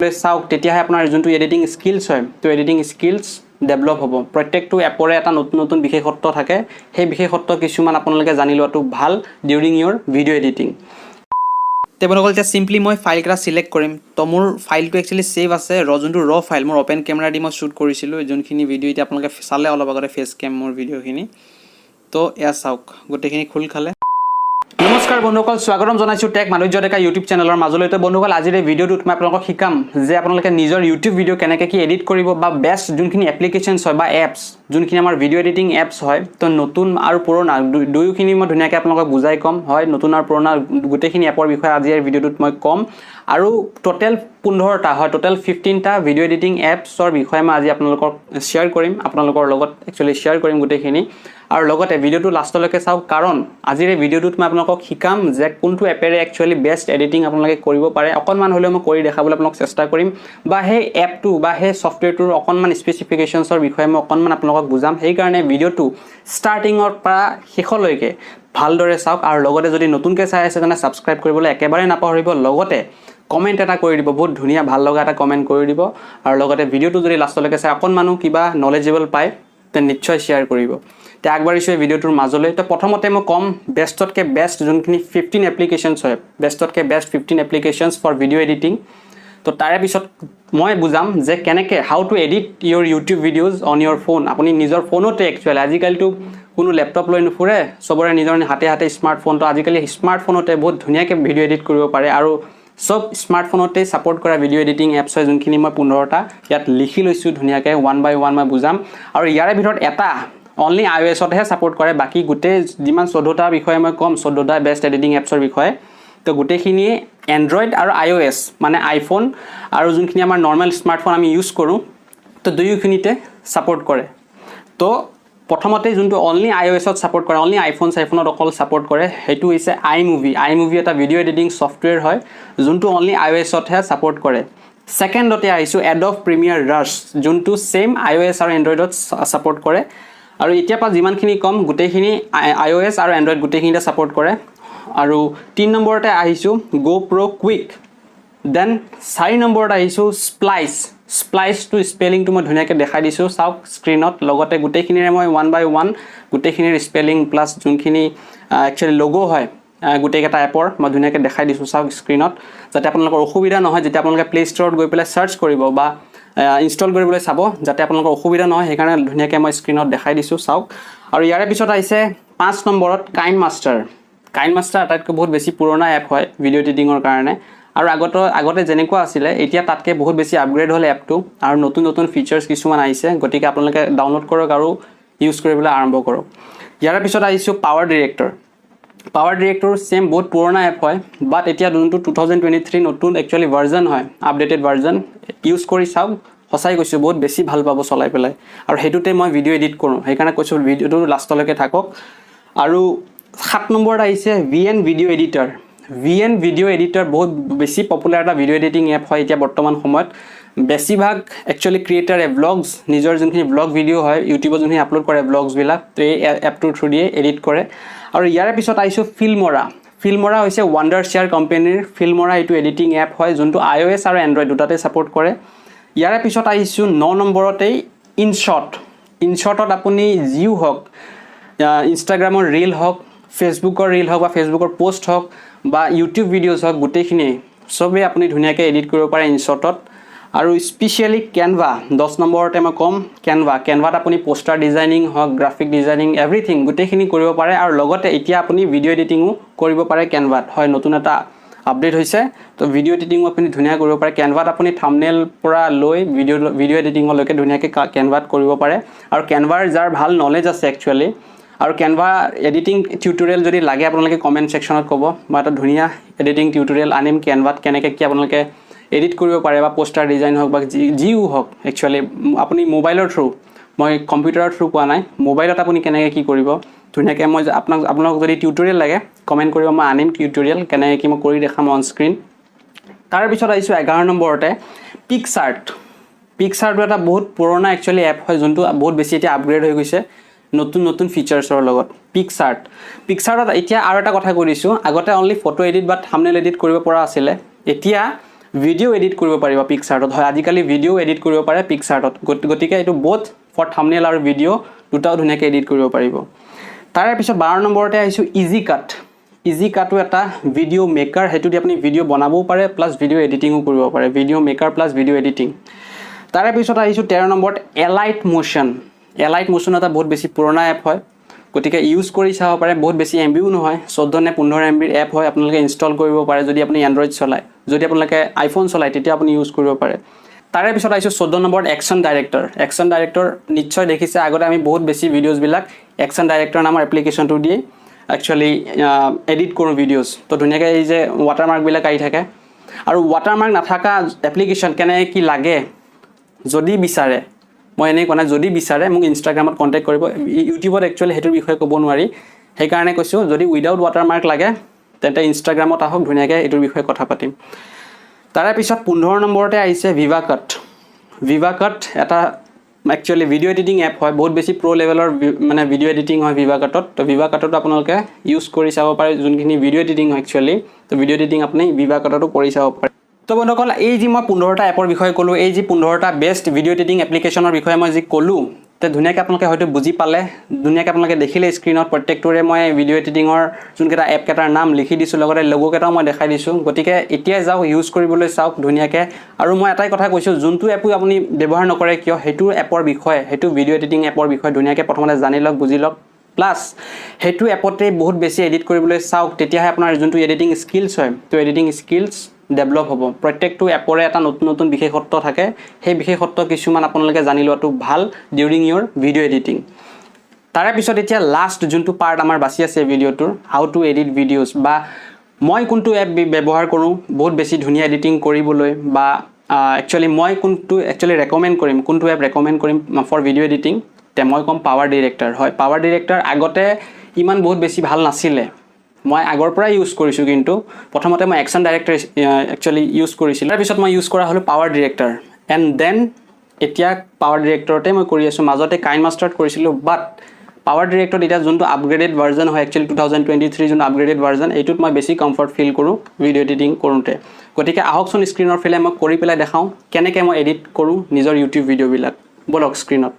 চাওক তেতিয়াহে আপোনাৰ যোনটো এডিটিং স্কিলছ হয় তো এডিটিং স্কিলছ ডেভেলপ হ'ব প্ৰত্যেকটো এপৰে এটা নতুন নতুন বিশেষত্ব থাকে সেই বিশেষত্ব কিছুমান আপোনালোকে জানি লোৱাটো ভাল ডিউৰিং ইয়োৰ ভিডিঅ' এডিটিং তে বন্ধুসকল এতিয়া সিম্পলি মই ফাইল এটা সিলেক্ট কৰিম তো মোৰ ফাইলটো একচুৱেলি সেভ আছে যোনটো ৰ ফাইল মোৰ ওপেন কেমেৰা দি মই শ্বুট কৰিছিলোঁ যোনখিনি ভিডিঅ' এতিয়া আপোনালোকে চালে অলপ আগতে ফেচ কেম মোৰ ভিডিঅ'খিনি তো এয়া চাওক গোটেইখিনি খোল খালে নমস্কাৰ বন্ধুসকল স্বাগতম জনাইছো টেক মাধুৰ্য ডেকা ইউটিউব চেনেলৰ মাজলৈ তো বন্ধুসকল আজিৰ এই ভিডিঅ'টোত মই আপোনালোকক শিকাম যে আপোনালোকে নিজৰ ইউটিউব ভিডিঅ' কেনেকৈ কি এডিট কৰিব বা বেষ্ট যোনখিনি এপ্লিকেশনছ হয় বা এপছ যোনখিনি আমাৰ ভিডিঅ' এডিটিং এপছ হয় তো নতুন আৰু পুৰণা দুয়োখিনি মই ধুনীয়াকৈ আপোনালোকক বুজাই কম হয় নতুন আৰু পুৰণা গোটেইখিনি এপৰ বিষয়ে আজি এই ভিডিঅ'টোত মই কম আৰু টোটেল 15টা হয় টোটেল 15টা ভিডিঅ' এডিটিং এপছৰ বিষয়ে মই আজি আপোনালোকক শ্বেয়াৰ কৰিম আপোনালোকৰ লগত একচুৱেলি শ্বেয়াৰ কৰিম গোটেইখিনি আৰু লগতে ভিডিঅ'টো লাষ্টলৈকে চাওক কাৰণ আজিৰ এই ভিডিঅ'টোত মই আপোনালোকক শিকাম যে কোনটো এপেৰে একচুৱেলি বেষ্ট এডিটিং আপোনালোকে কৰিব পাৰে অকণমান হ'লেও মই কৰি দেখাবলৈ আপোনালোক চেষ্টা কৰিম বা সেই এপটো বা সেই ছফ্টৱেৰটোৰ অকণমান স্পেচিফিকেশ্যনছৰ বিষয়ে মই অকণমান আপোনালোকক বুজাম সেইকাৰণে ভিডিঅ'টো ষ্টাৰ্টিঙৰ পৰা শেষলৈকে ভালদৰে চাওক আৰু লগতে যদি নতুনকৈ চাই আছে তেনে ছাবস্ক্ৰাইব কৰিবলৈ একেবাৰে নাপাহৰিব লগতে কমেন্ট এটা কৰি দিব বহুত ধুনীয়া ভাল লগা এটা কমেন্ট কৰি দিব আৰু লগতে ভিডিঅ'টো যদি লাষ্টলৈকে চাই অকণমানো কিবা নলেজেবল পায় তে নিশ্চয় শ্বেয়াৰ কৰিব তে আগবাঢ়িছোঁ এই ভিডিঅ'টোৰ মাজলৈ তো প্ৰথমতে মই কম বেষ্টতকৈ বেষ্ট যোনখিনি 15 এপ্লিকেশ্যনছ হয় বেষ্টতকৈ best 15 applications for video' editing তো তাৰে পিছত মই বুজাম যে কেনেকৈ how to edit your YouTube videos on your phone আপুনি নিজৰ ফোনতে একচুৱেলি আজিকালিতো কোনো লেপটপ লৈ নুফুৰে চবৰে নিজৰ হাতে হাতে স্মাৰ্টফোনটো আজিকালি স্মাৰ্টফোনতে বহুত ধুনীয়াকৈ ভিডিঅ' এডিট কৰিব পাৰে আৰু সব স্মাৰ্টফোনতে সাপোৰ্ট কৰা ভিডিঅ' এডিটিং এপছ হয় যোনখিনি মই 15টা ইয়াত লিখি লৈছোঁ ধুনীয়াকৈ ওৱান বাই ওৱান মই বুজাম আৰু ইয়াৰে ভিতৰত এটা অনলি iOS-তহে সাপোৰ্ট কৰে বাকি গোটেই যিমান 14টা বিষয়ে মই কম 14টা বেষ্ট এডিটিং এপছৰ বিষয়ে তো গোটেইখিনি এন্ড্ৰইড আৰু iOS মানে আইফোন আৰু যোনখিনি আমাৰ নৰ্মেল স্মাৰ্টফোন আমি ইউজ কৰোঁ তো দুয়োখিনিতে সাপোৰ্ট কৰে তো প্ৰথমতে যোনটো অনলি iOS-ত সাপোৰ্ট কৰে অনলি আইফোনত অকল সাপোৰ্ট কৰে সেইটো হৈছে iMovie এটা ভিডিঅ' এডিটিং ছফ্টৱেৰ হয় যোনটো অনলি iOS-তহে সাপোৰ্ট কৰে সেকেন্ডতে আহিছো Adobe Premiere Rush যোনটো সেম iOS আৰু Android-ত সাপোৰ্ট কৰে আৰু এতিয়া পা যিমানখিনি কম গোটেইখিনি iOS আৰু Android গোটেইখিনিতে সাপোৰ্ট কৰে আৰু 3 নম্বৰতে আহিছো GoPro Quick দেন 4 নম্বৰত আহিছো Splice to স্পেলিং তো মই ধুনীয়াকৈ দেখাই দিছো চাওক স্ক্ৰিনত লগতে গোটেইখিনিৰে মই one buy one গোটেইখিনিৰ spelling plus যোনখিনি একচুৱেলি লোগো হয় গোটেইকেইটা এপৰ মই ধুনীয়াকৈ দেখাই দিছো চাওক স্ক্ৰিনত যাতে আপোনালোকৰ অসুবিধা নহয় যেতিয়া আপোনালোকে প্লে ষ্টৰত গৈ পেলাই সাৰ্চ কৰিব বা ইনষ্টল কৰিবলৈ চাব যাতে আপোনালোকৰ অসুবিধা নহয় সেইকাৰণে ধুনীয়াকৈ মই স্ক্ৰিনত দেখাই দিছো চাওক আৰু ইয়াৰে পিছত আহিছে 5 নম্বৰত কাইনমাষ্টাৰ আটাইতকৈ বহুত বেছি পুৰণা এপ হয় ভিডিঅ' এডিটিঙৰ কাৰণে আৰু আগতে যেনেকুৱা আছিলে এতিয়া তাতকৈ বহুত বেছি আপগ্ৰেড হ'ল এপটো আৰু নতুন নতুন ফিচাৰ্ছ কিছুমান আহিছে গতিকে আপোনালোকে ডাউনলোড কৰক আৰু ইউজ কৰিবলৈ আৰম্ভ কৰক ইয়াৰ পিছত আহিছো পাৱাৰ ডিৰেক্টৰ সেম বহুত পুৰণা এপ হয় বাট এতিয়া যোনটো 2023 নতুন একচুৱেলি ভাৰ্জন হয় আপডেটেড ভাৰ্জন ইউজ কৰি চাওক সঁচাই কৈছোঁ বহুত বেছি ভাল পাব চলাই পেলাই আৰু হেতুতে মই ভিডিঅ' এডিট কৰোঁ সেইকাৰণে কৈছোঁ ভিডিঅ'টো লাষ্টলৈকে থাকক আৰু 7 নম্বৰত আহিছে VN ভিডিঅ' এডিটৰ বহুত বেছি পপুলাৰ এটা ভিডিঅ' এডিটিং এপ হয় এতিয়া বৰ্তমান সময়ত বেছিভাগ একচুৱেলি ক্ৰিয়েটাৰে ব্লগছ নিজৰ যোনখিনি ব্লগ ভিডিঅ' হয় ইউটিউবত যোনখিনি আপলোড কৰে ব্লগছবিলাক এই এপটোৰ থ্ৰু দিয়ে এডিট কৰে আৰু ইয়াৰে পিছত আহিছো ফিল্মৰা হৈছে ৱাণ্ডাৰশ্বেয়াৰ কোম্পানীৰ ফিল্মৰা এইটো এডিটিং এপ হয় যোনটো iOS আৰু Android দুটাতে সাপোৰ্ট কৰে ইয়াৰে পিছত আহিছো 9 নম্বৰতেই ইনশ্বটত আপুনি জিও হওক ইনষ্টাগ্ৰামৰ ৰীল হওক ফেচবুকৰ ৰীল হওক বা ফেচবুকৰ পোষ্ট হওক বা ইউটিউব ভিডিঅ'জ হওক গোটেইখিনি সবে আপুনি ধুনীয়াকৈ এডিট কৰিব পাৰে ইনশ্বটত আৰু স্পেচিয়ালি কেনভা 10 নম্বৰতে মই কম কেনভাত আপুনি পোষ্টাৰ ডিজাইনিং হওক গ্ৰাফিক ডিজাইনিং এভৰিথিং গোটেইখিনি কৰিব পাৰে আৰু লগতে এতিয়া আপুনি ভিডিঅ' এডিটিঙো কৰিব পাৰে কেনভাত হয় নতুন এটা আপডেট হৈছে তো ভিডিঅ' এডিটিঙো আপুনি ধুনীয়া কৰিব পাৰে কেনভাত আপুনি থাম্বনেল পৰা লৈ ভিডিঅ' এডিটিঙলৈকে ধুনীয়াকৈ কেনভাত কৰিব পাৰে আৰু কেনভাৰ যাৰ ভাল নলেজ আছে একচুৱেলি আৰু কেনভা এডিটিং টিউটৰিয়েল যদি লাগে আপোনালোকে কমেন্ট সেকশনত ক'ব মই এটা ধুনীয়া এডিটিং টিউটৰিয়েল আনিম কেনভাত কেনেকৈ কি আপোনালোকে এডিট কৰিব পাৰে বা পোষ্টাৰ ডিজাইন হওক বা জিও হওক একচুৱেলি আপুনি মোবাইলৰ থ্ৰু মই কম্পিউটাৰৰ থ্ৰু কোৱা নাই মোবাইলত আপুনি কেনেকৈ কি কৰিব ধুনীয়াকৈ মই আপোনালোকক যদি টিউটৰিয়েল লাগে কমেন্ট কৰিব মই আনিম টিউটৰিয়েল কেনেকৈ কি মই কৰি দেখাম অন স্ক্ৰীন তাৰ পিছত আহিছো 11 নম্বৰতে পিকচাৰ্ট এটা বহুত পুৰণা একচুৱেলি এপ হয় যোনটো বহুত বেছি এতিয়া আপগ্ৰেড হৈ গৈছে নতুন ফিচাৰ্ছৰ লগত পিকচাৰ্টত এতিয়া আৰু এটা কথা কৈ দিছোঁ আগতে অনলি ফটো এডিট বা থাম্বনেল এডিট কৰিব পৰা আছিলে এতিয়া ভিডিঅ' এডিট কৰিব পাৰিব পিকচাৰ্টত হয় আজিকালি ভিডিঅ' এডিট কৰিব পাৰে পিকচাৰ্টত গতিকে এইটো বোথ ফৰ থাম্বনেইল আৰু ভিডিঅ' দুটাও ধুনীয়াকৈ এডিট কৰিব পাৰিব তাৰে পিছত 12 নম্বৰতে আহিছোঁ ইজি কাট ইজি কাটো এটা ভিডিঅ' মেকাৰ হেতু দি আপুনি ভিডিঅ' বনাবও পাৰে প্লাস ভিডিঅ' এডিটিংও কৰিব পাৰে video' maker plus video' editing তাৰে পিছত আহিছোঁ 13 নম্বৰত এলাইট মোশন এটা বহুত বেছি পুৰণা এপ হয় গতিকে ইউজ কৰি চাব পাৰে বহুত বেছি এমবিও নহয় 14 নে 15 এমবিৰ এপ হয় আপোনালোকে ইনষ্টল কৰিব পাৰে যদি আপুনি এন্ড্ৰইড চলায় যদি আপোনালোকে আইফোন চলায় তেতিয়া আপুনি ইউজ কৰিব পাৰে তাৰে পিছত আহিছোঁ 14 নম্বৰত একচন ডাইৰেক্টৰ নিশ্চয় দেখিছে আগতে আমি বহুত বেছি ভিডিঅ'জ বিলাক একচন ডাইৰেক্টৰ নামৰ এপ্লিকেশনটো দিয়ে একচুয়ালি এডিট কৰোঁ ভিডিঅ'জ তো ধুনীয়াকৈ এই যে ৱাটাৰমাৰ্ক বিলাক আহি থাকে আৰু ৱাটাৰমাৰ্ক নাথাকা এপ্লিকেশন কেনে কি লাগে যদি বিচাৰে মই এনেই কোৱা যদি বিচাৰে মোক ইনষ্টাগ্ৰামত কন্টেক্ট কৰিব ইউটিউবত একচুয়ালি হেতুৰ বিষয়ে ক'ব নোৱাৰি সেই কাৰণে কৈছো যদি উইদাউট ৱাটাৰমাৰ্ক লাগে তেন্তে ইনষ্টাগ্ৰামত আহক ধুনীয়াকৈ এটোৰ বিষয়ে কথা পাতিম তাৰে পিছত 15 নম্বৰতে আহিছে ভিভাকাট এটা একচুয়ালি ভিডিঅ' এডিটিং এপ হয় বহুত বেছি প্ৰ লেভেলৰ মানে ভিডিঅ' এডিটিং হয় ভিভাকাটত তো ভিভাকাটত আপোনালোকে ইউজ কৰি চাব পাৰে যোনখিনি ভিডিঅ' এডিটিং হয় একচুয়ালি তো ভিডিঅ' এডিটিং আপুনি ভিভাকাটতো কৰি চাব পাৰে তো বন্ধুসকল এই যে মই 15টা এপৰ বিষয়ে ক'লো এই যে 15টা বেষ্ট ভিডিঅ' এডিটিং এপ্লিকেশনৰ বিষয়ে মই যে ক'লো তে ধুনীয়াকৈ আপোনালোকে হয়তো বুজি পালে ধুনীয়াকৈ আপোনালোকে দেখিলে স্ক্ৰিনত প্ৰত্যেকটোৰে মই ভিডিঅ' এডিটিংৰ যোনকেইটা এপ কেইটাৰ নাম লিখি দিছোঁ লগতে লোগো কেইটাও মই দেখাই দিছোঁ গতিকে এতিয়া যাওক ইউজ কৰিবলৈ চাওক ধুনীয়াকৈ আৰু মই এটাই কথা কৈছোঁ যোনটো এপো আপুনি ব্যৱহাৰ নকৰে কিয় হেতু এপৰ বিষয়ে হেতু ভিডিঅ' এডিটিং এপৰ বিষয়ে ধুনীয়াকৈ প্ৰথমতে জানি লওক বুজি লওক প্লাস হেতু এপতে বহুত বেছি এডিট কৰিবলৈ চাওক তেতিয়াহে আপোনাৰ যোনটো এডিটিং স্কিলছ হয় তো এডিটিং স্কিলছ ডেভেলপ হ'ব প্ৰত্যেকটো এপৰে এটা নতুন বিশেষত্ব থাকে সেই বিশেষত্ব কিছুমান আপোনালোকে জানি লোৱাটো ভাল ডিউৰিং ইয়োৰ ভিডিঅ' এডিটিং তাৰে পিছত এতিয়া লাষ্ট যোনটো পাৰ্ট আমাৰ বাছি আছে ভিডিঅ'টোৰ হাউ টু এডিট ভিডিঅ'জ বা মই কোনটো এপ ব্যৱহাৰ কৰোঁ বহুত বেছি ধুনীয়া এডিটিং কৰিবলৈ বা একচুয়ালি মই কোনটো একচুয়ালি ৰেকমেন্ড কৰিম কোনটো এপ ৰেকমেন্ড কৰিম ফৰ ভিডিঅ' এডিটিং তে মই কম পাৱাৰ ডিৰেক্টৰ হয় পাৱাৰ ডিৰেক্টৰ আগতে ইমান বহুত বেছি ভাল নাছিলে মই আগৰ পৰা ইউজ কৰিছো কিন্তু প্ৰথমতে মই একচন ডাইৰেক্টৰ একচুয়ালি ইউজ কৰিছিল তাৰ পিছত মই ইউজ কৰা হলো পাৱাৰ ডিৰেক্টৰ এন্ড দেন এতিয়া পাৱাৰ ডিৰেক্টৰতে মই কৰি আছো মাজতে কাইন মাষ্টাৰত কৰিছিলো বাট পাৱাৰ ডিৰেক্টৰ এটা যোনটো আপগ্ৰেডেড ভাৰ্জন হয় একচুয়ালি 2023 যোন আপগ্ৰেডেড ভাৰ্জন এইটোত মই বেছি কমফৰ্ট ফিল কৰো ভিডিঅ' এডিটিং কৰোতে গতিকে আহকচোন স্ক্ৰিনৰ ফেলে মই কৰি পেলাই দেখাও কেনেকৈ মই এডিট কৰো নিজৰ ইউটিউব ভিডিঅ' বিলাক বলক স্ক্ৰিনত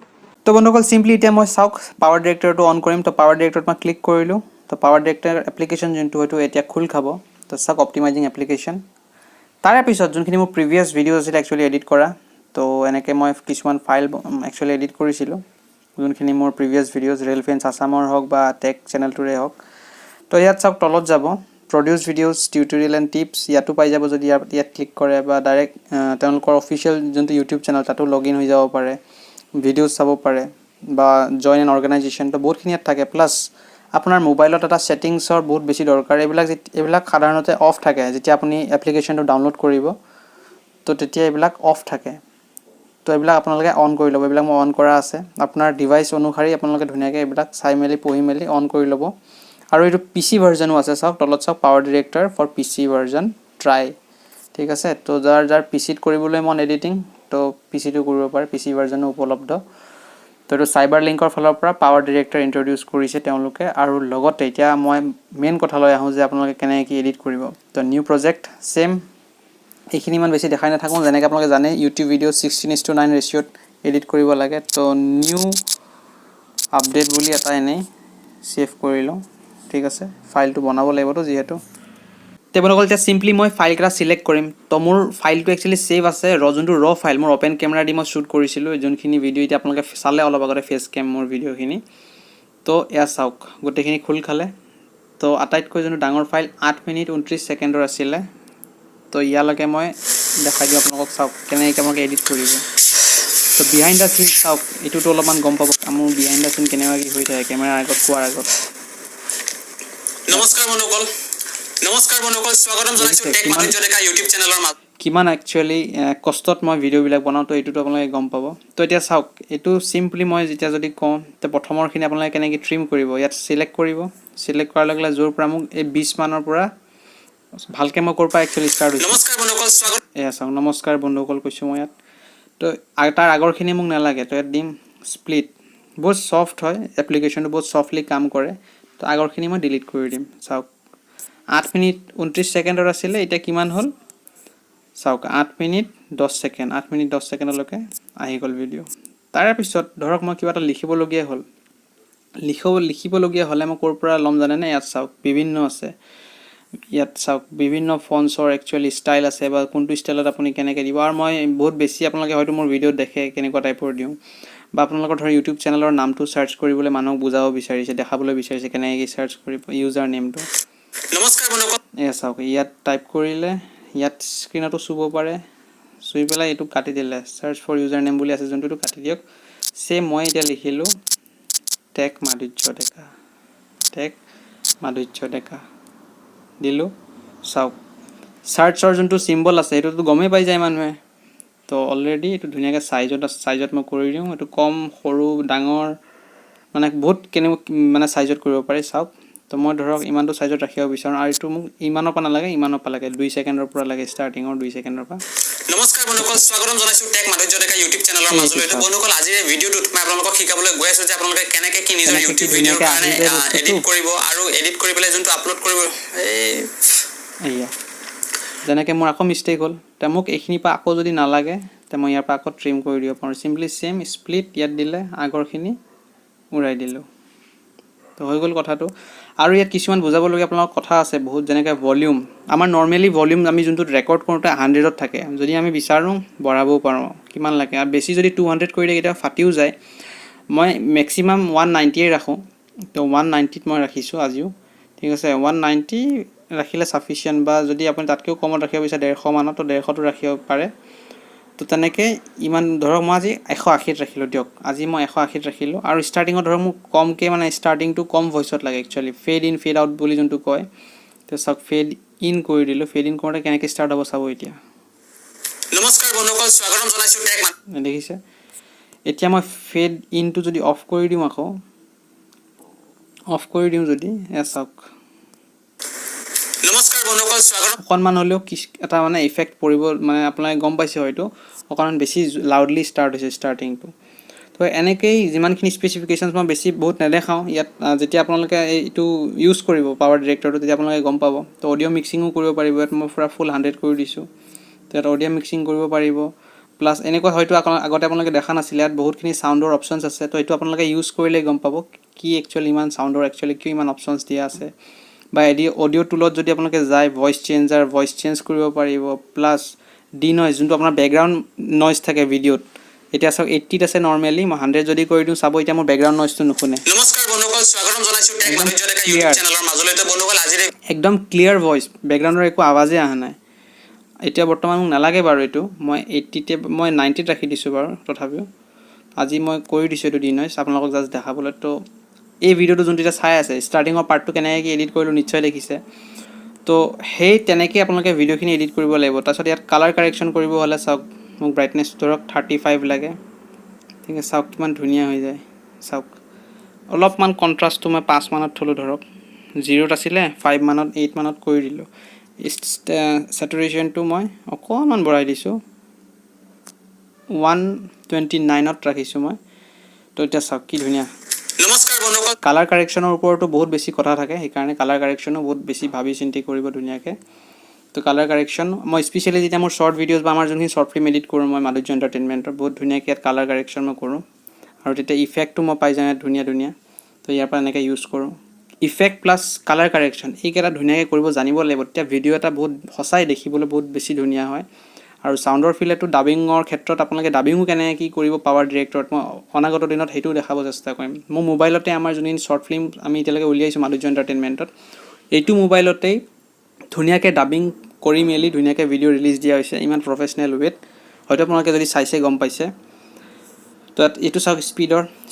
তো বন্ধুসকল সিম্পলি এতিয়া মই চাওক পাৱাৰ ডিৰেক্টৰটো অন কৰিম তো পাৱাৰ ডিৰেক্টৰত মই ক্লিক কৰিলো তো পাৱাৰ ডিৰেক্টৰ এপ্লিকেশন যোনটো হয়তো এতিয়া খুল খাব তো চাওক অপটিমাইজিং এপ্লিকেশন তাৰে পিছত যোনখিনি মোৰ প্ৰিভিয়াছ ভিডিঅ' আছিল একচুয়ালি এডিট কৰা তো এনেকৈ মই কিছুমান ফাইল একচুয়ালি এডিট কৰিছিলোঁ যোনখিনি মোৰ প্ৰিভিয়াছ ভিডিঅ'জ ৰিয়েল ফ্ৰেণ্ডছ আসামৰ হওক বা টেক চেনেলটোৰে হওক তো ইয়াত চাওক তলত যাব produce videos tutorial and tips ইয়াতো পাই যাব যদি ইয়াত ক্লিক কৰে বা ডাইৰেক্ট তেওঁলোকৰ অফিচিয়েল যোনটো ইউটিউব চেনেল তাতো লগ ইন হৈ যাব পাৰে ভিডিঅ'জ চাব পাৰে বা জইন এন অৰ্গেনাইজেশ্যন তো বহুতখিনি ইয়াত থাকে প্লাছ আপোনাৰ মোবাইলত এটা সেটিংছৰ বহুত বেছি দৰকাৰ এইবিলাক সাধাৰণতে অফ থাকে যেতিয়া আপুনি এপ্লিকেশনটো ডাউনলোড কৰিব তো তেতিয়া এইবিলাক অফ থাকে তো এইবিলাক আপোনালোকে অন কৰি ল'ব এইবিলাক মই অন কৰা আছে আপোনাৰ ডিভাইচ অনুসাৰি আপোনালোকে ধুনীয়াকৈ এইবিলাক চাই মেলি পঢ়ি মেলি অন কৰি ল'ব আৰু এইটো পিসি ভাৰ্জনো আছে চাওক তলত চাওক power director for PC version try ঠিক আছে তো যাৰ পিসিত কৰিবলৈ মন এডিটিং তো পিসিটো কৰিব পাৰে পিসি ভাৰ্জনো উপলব্ধ তো এইটো সাইবাৰ লিংকৰ ফালৰ পৰা পাৱাৰ ডিৰেক্টৰ ইন্ট্ৰোডিউস কৰিছে তেওঁলোকে আৰু লগতে এতিয়া মই মেইন কথা লৈ আহো যে আপোনালোকে কেনেকৈ কি এডিট কৰিব তো নিউ প্ৰজেক্ট সেম এইখিনি ইমান বেছি দেখাই নাথাকো যেনেকৈ আপোনালোকে জানে ইউটিউব ভিডিঅ 16:9 ৰেশিঅত এডিট কৰিব লাগে তো নিউ আপডেট বুলি এটা এনেই সেভ কৰি লওঁ ঠিক আছে ফাইলটো বনাব লাগিব তো যেহেতু তেবনকল এতিয়া সিম্পলি মই ফাইল কেটা সিলেক্ট কৰিম তো মোৰ ফাইলটো একচুয়ালি সেভ আছে যোনটো ৰ ফাইল মোৰ ওপেন কেমেৰা দি মই শুট কৰিছিলো যোনখিনি ভিডিঅ এতিয়া আপোনালোকে চালে অলপ আগতে ফেস কেম মোৰ ভিডিঅখিনি তো এয়া চাওক গোটেখিনি খুল খালে তো আটাইতকৈ যোনটো ডাঙৰ ফাইল 8 মিনিট 29 সেকেন্ডৰ আছিল তো ইয়ালৈকে মই দেখাই দিও আপোনালোকক চাওক কেনেকৈ আপোনালোকে এডিট কৰিব তো বিহাইণ্ড দা সিন চাওক এটোটো অলপমান গম পাব মোৰ বিহাইণ্ড দা সিন কেনেকৈ কি হৈ থাকে কেমেৰাৰ আগত কোৱাৰ আগত নমস্কাৰ বন্ধুসকল স্বাগতম জনাইছো টেক মাধুৰ্য্য ডেকা ইউটিউব চেনেলৰ কিমান একচুয়ালি কষ্টত মই ভিডিঅ বিলাক বনাও তো এটোটো আপোনালোকে গম পাব তো এতিয়া চাওক এটো সিম্পলি মই যেতিয়া যদি কওঁ তো প্ৰথমৰখিনি আপোনালোকে কেনেকৈ ট্ৰিম কৰিব ইয়াত সিলেক্ট কৰিব সিলেক্ট কৰাৰ লগে লগে জোৰ পৰা মোক এই 20 মানৰ পৰা ভালকে মই কৰপা একচুয়ালি স্টাৰ্ট হৈছে নমস্কাৰ বন্ধুসকল স্বাগত এয়া চাওক নমস্কাৰ বন্ধুসকল কৈছো মই ইয়াত তো তাৰ আগৰখিনি মোক নালাগে তো ইয়াত দিম স্প্লিট বহুত সফট হয় এপ্লিকেশনটো বহুত সফটলি কাম কৰে তো আগৰখিনি মই ডিলিট কৰি দিম চাওক 8 মিনিট 29 সেকেন্ডৰ আছিল এটা কিমান হল চাওক 8 মিনিট 10 সেকেন্ড 8 মিনিট 10 সেকেন্ডলৈকে আহি গ'ল ভিডিও তাৰ পিছত ধৰক মই কিবা এটা লিখিবলগীয়া হ'ল লিখিবলগীয়া হ'লে মই ক'ৰ পৰা ল'ম জানে নে ইয়াত চাওক বিভিন্ন আছে ইয়াত চাওক বিভিন্ন ফন্টছৰ একচুয়ালি ষ্টাইল আছে বা কোনটো ষ্টাইলত আপুনি কেনেকৈ দিব আৰু মই বহুত বেছি আপোনালোকে হয়তো মোৰ ভিডিঅ' দেখে কেনেকুৱা টাইপৰ দিওঁ বা আপোনালোকৰ ধৰ ইউটিউব চেনেলৰ নামটো সাৰ্চ কৰিবলৈ মানুহক বুজাব বিচাৰিছে দেখাবলৈ বিচাৰিছে কেনেকৈ সাৰ্চ কৰিব ইউজাৰ নেমটো নমস্কাৰ বন্ধুসকল এয়া চাওক ইয়াত টাইপ কৰিলে ইয়াত স্ক্ৰীনতো চুব পাৰে চুই পেলাই এইটো কাটি দিলে সাৰ্চ ফৰ ইউজাৰ নেম বুলি আছে যোনটো কাটি দিয়ক সেম মই এতিয়া লিখিলোঁ টেক মাধুৰ্য ডেকা দিলোঁ চাওক সাৰ্চৰ যোনটো চিম্বল আছে এইটোতো গমেই পাই যায় মানুহে তো অলৰেডি এইটো ধুনীয়াকৈ সাইজত মই কৰি দিওঁ এইটো কম সৰু ডাঙৰ মানে বহুত মানে সাইজত কৰিব পাৰি চাওক তো মই ধৰক ইমানটো সাইজত ৰাখিব বিচাৰোঁ আৰু এইটো মোক ইমানৰ পৰা নালাগে ইমানৰ পৰা লাগে 2 সেকেন্ডৰ পৰা লাগে ষ্টাৰ্টিঙৰ 2 সেকেন্ডৰ পৰা নমস্কাৰ বন্ধুসকল স্বাগতম জনাইছো টেক মাধুৰ্য ডেকা ইউটিউব চেনেলৰ মাজলৈ বন্ধুসকল আজিৰ ভিডিঅ'টোত মই আপোনালোকক শিকাবলৈ গৈ আছো যে আপোনালোকে কেনেকৈ কি নিজৰ ইউটিউব ভিডিঅ'ৰ কাৰণে এডিট কৰিব আৰু এডিট কৰি পেলাই যোনটো আপলোড কৰিব এয়া যেনেকৈ মোৰ আকৌ মিষ্টেক হ'ল তে মোক এইখিনি পৰা আকৌ যদি নালাগে তে মই ইয়াৰ পৰা আকৌ ট্ৰিম কৰি দিব পাৰোঁ চিম্পলি সেম স্প্লিট ইয়াত দিলে আগৰখিনি উৰাই দিলোঁ তো হৈ গ'ল কথাটো আৰু ইয়াত কিছুমান বুজাবলগীয়া আপোনালোকৰ কথা আছে বহুত যেনেকৈ ভলিউম আমাৰ নৰ্মেলি ভলিউম আমি যোনটোত ৰেকৰ্ড কৰোঁতে 100ত থাকে যদি আমি বিচাৰোঁ বঢ়াবও পাৰোঁ কিমান লাগে আৰু বেছি যদি 200 কৰি দিয়ে কেতিয়াবা ফাটিও যায় মই মেক্সিমাম 190 ৰাখোঁ তো 190ত মই ৰাখিছোঁ আজিও ঠিক আছে 190 ৰাখিলে সাফিচিয়েন্ট বা যদি আপুনি তাতকৈও কমত ৰাখিব বিচাৰে 150 মানত তো 150টো ৰাখিব পাৰে তো তেনেকৈ ইমান ধৰক মই আজি 180ত ৰাখিলোঁ দিয়ক আজি মই 180ত ৰাখিলোঁ আৰু ষ্টাৰ্টিঙত ধৰক মোক কমকৈ মানে ষ্টাৰ্টিংটো কম ভইচত লাগে actually fade in fade out বুলি যোনটো কয় তো চাওক ফেড ইন কৰি দিলোঁ ফেড ইন কৰোঁতে কেনেকৈ ষ্টাৰ্ট হ'ব চাব এতিয়া নমস্কাৰ বন্ধুসকল স্বাগতম জনাইছো টেক দেখিছে এতিয়া মই ফেড ইনটো যদি অফ কৰি দিওঁ আকৌ অফ কৰি দিওঁ যদি চাওক নমস্কাৰ বন্ধুসকল স্বাগতম অকণমান হ'লেও এটা মানে ইফেক্ট পৰিব মানে আপোনালোকে গম পাইছে হয়তো অকণমান বেছি লাউডলি ষ্টাৰ্ট হৈছে ষ্টাৰ্টিংটো তো এনেকৈয়ে যিমানখিনি স্পেচিফিকেশ্যনছ মই বেছি বহুত নেদেখাওঁ ইয়াত যেতিয়া আপোনালোকে এইটো ইউজ কৰিব পাৱাৰ ডিৰেক্টৰটো তেতিয়া আপোনালোকে গম পাব তো অডিঅ' মিক্সিঙো কৰিব পাৰিব ইয়াত মই পুৰা ফুল 100 কৰি দিছোঁ তো ইয়াত অডিঅ' মিক্সিং কৰিব পাৰিব প্লাছ এনেকুৱা হয়তো আগতে আপোনালোকে দেখা নাছিলে ইয়াত বহুতখিনি চাউণ্ডৰ অপশ্যনছ আছে তো এইটো আপোনালোকে ইউজ কৰিলে গম পাব কি একচুৱেলি ইমান চাউণ্ডৰ একচুৱেলি কিয় ইমান অপশ্যনছ দিয়া আছে বা অডিঅ' টুলত যদি আপোনালোকে যায় ভইচ চেঞ্জ কৰিব পাৰিব প্লাছ ডি নইজ যোনটো আপোনাৰ বেকগ্ৰাউণ্ড নইজ থাকে ভিডিঅ'ত এতিয়া চাওক 80ত আছে নৰ্মেলি মই 100 যদি কৰি দিওঁ চাব এতিয়া মোৰ বেকগ্ৰাউণ্ড নইজটো নুশুনে নমস্কাৰ বন্ধুসকল স্বাগতম জনাইছো টেক মাধুৰ্য ডেকা ইউটিউব চেনেলৰ মাজলৈ তো বন্ধুসকল আজি একদম ক্লিয়াৰ ভইচ বেকগ্ৰাউণ্ডৰ একো আৱাজেই অহা নাই এতিয়া বৰ্তমান মোক নালাগে বাৰু এইটো মই 80তে মই 90ত ৰাখি দিছোঁ বাৰু তথাপিও আজি মই কৰি দিছোঁ এইটো ডি নইজ আপোনালোকক জাষ্ট দেখাবলৈ তো এই ভিডিঅ'টো যোনটো এতিয়া চাই আছে ষ্টাৰ্টিঙৰ পাৰ্টটো কেনেকৈ এডিট কৰিলোঁ নিশ্চয় দেখিছে তো সেই তেনেকৈ আপোনালোকে ভিডিঅ'খিনি এডিট কৰিব লাগিব তাৰপিছত ইয়াত কালাৰ কাৰেকশ্যন কৰিব হ'লে চাওক মোক ব্ৰাইটনেছ ধৰক 35 লাগে ঠিক আছে চাওক কিমান ধুনীয়া হৈ যায় চাওক অলপমান কণ্ট্ৰাষ্টটো মই 5 মানত থলোঁ ধৰক 0ত আছিলে 5 মানত 8 মানত কৰি দিলোঁ চেটুৰেশ্যনটো মই অকণমান বঢ়াই দিছোঁ 129ত ৰাখিছোঁ মই তো এতিয়া চাওক কি ধুনীয়া নমস্কাৰ বন্ধুসকল কালাৰ কাৰেকশ্যনৰ ওপৰতো বহুত বেছি কথা থাকে সেইকাৰণে কালাৰ কাৰেকশ্যনো বহুত বেছি ভাবি চিন্তি কৰিব ধুনীয়াকৈ তো কালাৰ কাৰেকশ্যন মই স্পেচিয়েলি যেতিয়া মোৰ শ্বৰ্ট ভিডিঅ'জ বা আমাৰ যোনখিনি শ্বৰ্ট ফিল্ম এডিট কৰোঁ মই মাধুৰ্য এণ্টাৰটেইনমেণ্টৰ বহুত ধুনীয়াকৈ ইয়াত কালাৰ কাৰেকশ্যন মই কৰোঁ আৰু তেতিয়া ইফেক্টটো মই পাই যাওঁ ধুনীয়া তো ইয়াৰ পৰা এনেকৈ ইউজ কৰোঁ ইফেক্ট প্লাছ কালাৰ কাৰেকশ্যন এইকেইটা ধুনীয়াকৈ কৰিব জানিব লাগিব তেতিয়া ভিডিঅ' এটা বহুত সঁচাই দেখিবলৈ বহুত বেছি ধুনীয়া হয় আৰু চাউণ্ডৰ ফিলেটো ডাবিঙৰ ক্ষেত্ৰত আপোনালোকে ডাবিঙো কেনেকৈ কি কৰিব পাৱাৰ ডিৰেক্টৰত মই অনাগত দিনত সেইটোও দেখাব চেষ্টা কৰিম মোৰ মোবাইলতে আমাৰ যোনখিনি শ্বৰ্ট ফিল্ম আমি এতিয়ালৈকে উলিয়াইছোঁ মাধুৰ্য এণ্টাৰটেইনমেণ্টত এইটো মোবাইলতেই ধুনীয়াকৈ ডাবিং কৰি মেলি ধুনীয়াকৈ ভিডিঅ' ৰিলিজ দিয়া হৈছে ইমান প্ৰফেচনেল ৱেত হয়তো আপোনালোকে যদি চাইছে গম পাইছে তো এইটো চাওক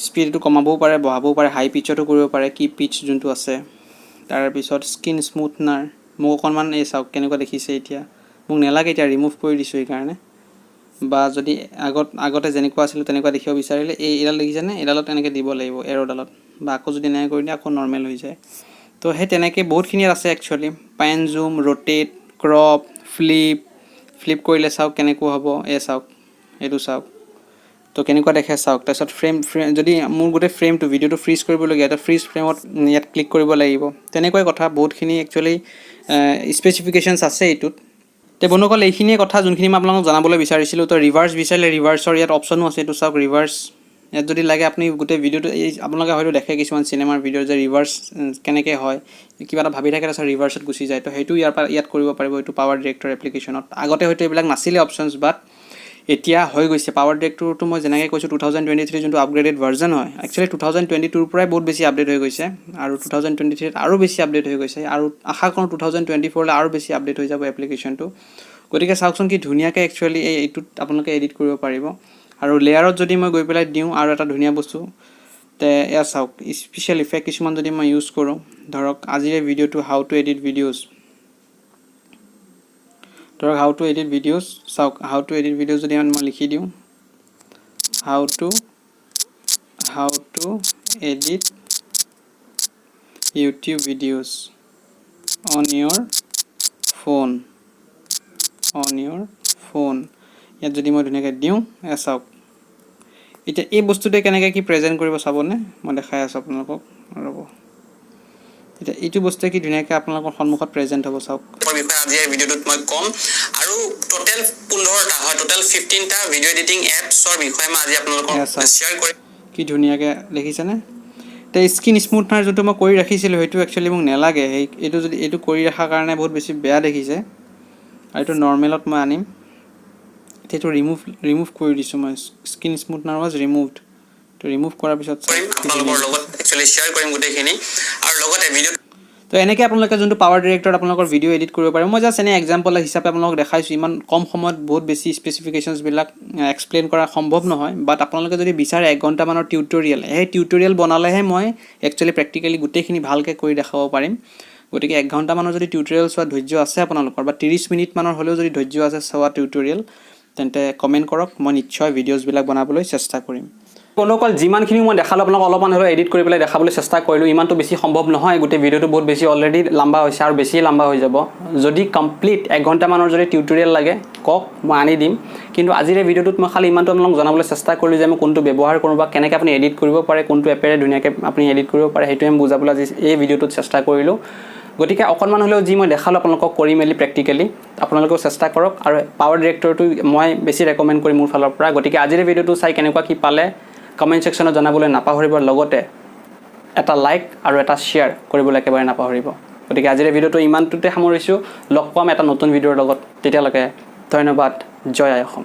স্পীডটো কমাবও পাৰে বঢ়াবও পাৰে হাই পিচতো কৰিব পাৰে কি পিচ যোনটো আছে তাৰপিছত স্কিন স্মুথনাৰ মোক অকণমান এই চাওক কেনেকুৱা দেখিছে এতিয়া মোক নালাগে এতিয়া ৰিমুভ কৰি দিছোঁ সেইকাৰণে বা যদি আগতে যেনেকুৱা আছিলোঁ তেনেকুৱা দেখিব বিচাৰিলে এইডাল দেখিছেনে এইডালত এনেকৈ দিব লাগিব এৰ'ডালত বা আকৌ যদি এনেকৈ কৰি দিয়ে আকৌ নৰ্মেল হৈ যায় তো সেই তেনেকৈ বহুতখিনি আছে একচুৱেলি পেন জুম ৰোটেট ক্ৰপ ফ্লিপ কৰিলে চাওক কেনেকুৱা হ'ব এই চাওক এইটো চাওক তো কেনেকুৱা দেখে চাওক তাৰপিছত ফ্ৰেম যদি মোৰ গোটেই ফ্ৰেমটো ভিডিঅ'টো ফ্ৰিজ কৰিবলগীয়া তো ফ্ৰিজ ফ্ৰেমত ইয়াত ক্লিক কৰিব লাগিব তেনেকুৱাই কথা বহুতখিনি একচুৱেলি স্পেচিফিকেশ্যনছ আছে এইটোত তে বন্ধুসকল এইখিনিয়ে কথা যোনখিনি মই আপোনালোকক জানাবলৈ বিচাৰিছিলোঁ তো ৰিভাৰ্ছ বিচাৰিলে ৰিভাৰ্ছৰ ইয়াত অপশ্যনো আছে এইটো চাওক ৰিভাৰ্ছ ইয়াত যদি লাগে আপুনি গোটেই ভিডিঅ'টো এই আপোনালোকে হয়তো দেখে কিছুমান চিনেমাৰ ভিডিঅ' যে ৰিভাৰ্ছ কেনেকৈ হয় কিবা এটা ভাবি থাকে তাৰপিছত ৰিভাৰ্ছত গুচি যায় তো সেইটো ইয়াত কৰিব পাৰিব এইটো পাৱাৰ ডিৰেক্টৰ এপ্লিকেশ্যনত আগতে হয়তো এইবিলাক নাছিলে অপশ্যনছ বাট এতিয়া হৈ গৈছে পাৱাৰ ডিৰেক্টৰটো মই যেনেকৈ কৈছোঁ 2023 যোনটো আপগ্ৰেডেড ভাৰ্জন হয় একচুৱেলি 2022ৰ পৰাই বহুত বেছি আপডেট হৈ গৈছে আৰু 2023 আৰু বেছি আপডেট হৈ গৈছে আৰু আশা কৰোঁ 2024লৈ আৰু বেছি আপডেট হৈ যাব এপ্লিকেশ্যনটো গতিকে চাওকচোন কি ধুনীয়াকৈ একচুৱেলি এইটোত আপোনালোকে এডিট কৰিব পাৰিব আৰু লেয়াৰত যদি মই গৈ পেলাই দিওঁ আৰু এটা ধুনীয়া বস্তু তে এয়া চাওক স্পেচিয়েল ইফেক্ট কিছুমান যদি মই ইউজ কৰোঁ ধৰক আজিৰে ভিডিঅ'টো হাউ টু এডিট ভিডিঅ'জ ধৰক হাউ টু এডিট ভিডিঅ'জ চাওক হাউ টু এডিট ভিডিঅ'জ যদি মই লিখি দিওঁ how to edit YouTube videos on your phone ইয়াত যদি মই ধুনীয়াকৈ দিওঁ এয়া চাওক এতিয়া এই বস্তুটোৱে কেনেকৈ কি প্ৰেজেণ্ট কৰিব চাবনে মই দেখাই আছোঁ আপোনালোকক ৰ'ব এতিয়া এইটো বস্তুৱে কি ধুনীয়াকৈ আপোনালোকৰ সন্মুখত প্ৰেজেণ্ট হ'ব চাওক আজি এই ভিডিঅ'টোত মই কম আৰু টোটেল 15টা হয় টোটেল 15টা ভিডিঅ' এডিটিং এপছৰ বিষয়ে মই আজি আপোনালোকক শ্বেয়াৰ কৰিম কি ধুনীয়াকৈ দেখিছেনে তে স্কিন স্মুথনাৰ যোনটো মই কৰি ৰাখিছিলোঁ সেইটো একচুৱেলি মোক নালাগে এইটো যদি এইটো কৰি ৰখাৰ কাৰণে বহুত বেছি বেয়া দেখিছে আৰু এইটো নৰ্মেলত মই আনিম এইটো ৰিমুভ কৰি দিছোঁ মই স্কিন স্মুথনাৰ ৱাজ ৰিমুভড তো ৰিমুভ কৰাৰ পিছত আপোনালোকৰ লগত একচুৱেলি শ্বেয়াৰ কৰিম গোটেইখিনি আৰু লগতে ভিডিঅ' তো এনেকৈ আপোনালোকে যোনটো পাৱাৰ ডিৰেক্টৰত আপোনালোকৰ ভিডিঅ' এডিট কৰিব পাৰে মই জাষ্ট এনে এক্সাম্পল হিচাপে আপোনালোকক দেখাইছোঁ ইমান কম সময়ত বহুত বেছি স্পেচিফিকেশ্যনছবিলাক এক্সপ্লেইন কৰা সম্ভৱ নহয় বাট আপোনালোকে যদি বিচাৰে 1 ঘণ্টামানৰ টিউটৰিয়েল সেই টিউটৰিয়েল বনালেহে মই একচুৱেলি প্ৰেক্টিকেলি গোটেইখিনি ভালকৈ কৰি দেখাব পাৰিম গতিকে 1 ঘণ্টামানৰ যদি টিউটৰিয়েল চোৱা ধৈৰ্য আছে আপোনালোকৰ বা 30 মিনিটমানৰ হ'লেও যদি ধৈৰ্য আছে চোৱা টিউটৰিয়েল তেন্তে কমেণ্ট কৰক মই নিশ্চয় ভিডিঅ'জবিলাক বনাবলৈ চেষ্টা কৰিম বন্ধুসকল যিমানখিনি মই দেখালোঁ আপোনালোকক অলপমান হ'লেও এডিট কৰি পেলাই দেখাবলৈ চেষ্টা কৰিলোঁ ইমানটো বেছি সম্ভৱ নহয় গোটেই ভিডিঅ'টো বহুত বেছি অলৰেডি লম্বা হৈছে আৰু বেছি লম্বা হৈ যাব যদি কমপ্লিট 1 ঘণ্টামানৰ যদি টিউটৰিয়েল লাগে কওক মই আনি দিম কিন্তু আজিৰ এই ভিডিঅ'টোত মই খালি ইমানটো আপোনালোকক জনাবলৈ চেষ্টা কৰিলোঁ যে মই কোনটো ব্যৱহাৰ কৰোঁ বা কেনেকৈ আপুনি এডিট কৰিব পাৰে কোনটো এপেৰে ধুনীয়াকৈ আপুনি এডিট কৰিব পাৰে সেইটোৱে মই বুজাবলৈ আজি এই ভিডিঅ'টোত চেষ্টা কৰিলোঁ গতিকে অকণমান হ'লেও যি মই দেখালোঁ আপোনালোকক কৰি মেলি প্ৰেক্টিকেলি আপোনালোকেও চেষ্টা কৰক আৰু পাৱাৰ ডিৰেক্টৰটো মই বেছি ৰেকমেণ্ড কৰিম মোৰ ফালৰ পৰা গতিকে আজিৰ ভিডিঅ'টো চাই কেনেকুৱা কি পালে কমেণ্ট ছেকশ্যনত জনাবলৈ নাপাহৰিব লগতে এটা লাইক আৰু এটা শ্বেয়াৰ কৰিবলৈ একেবাৰে নাপাহৰিব গতিকে আজিৰ ভিডিঅ'টো ইমানটোতে সামৰিছোঁ লগ পাম এটা নতুন ভিডিঅ'ৰ লগত তেতিয়ালৈকে ধন্যবাদ জয় আই অসম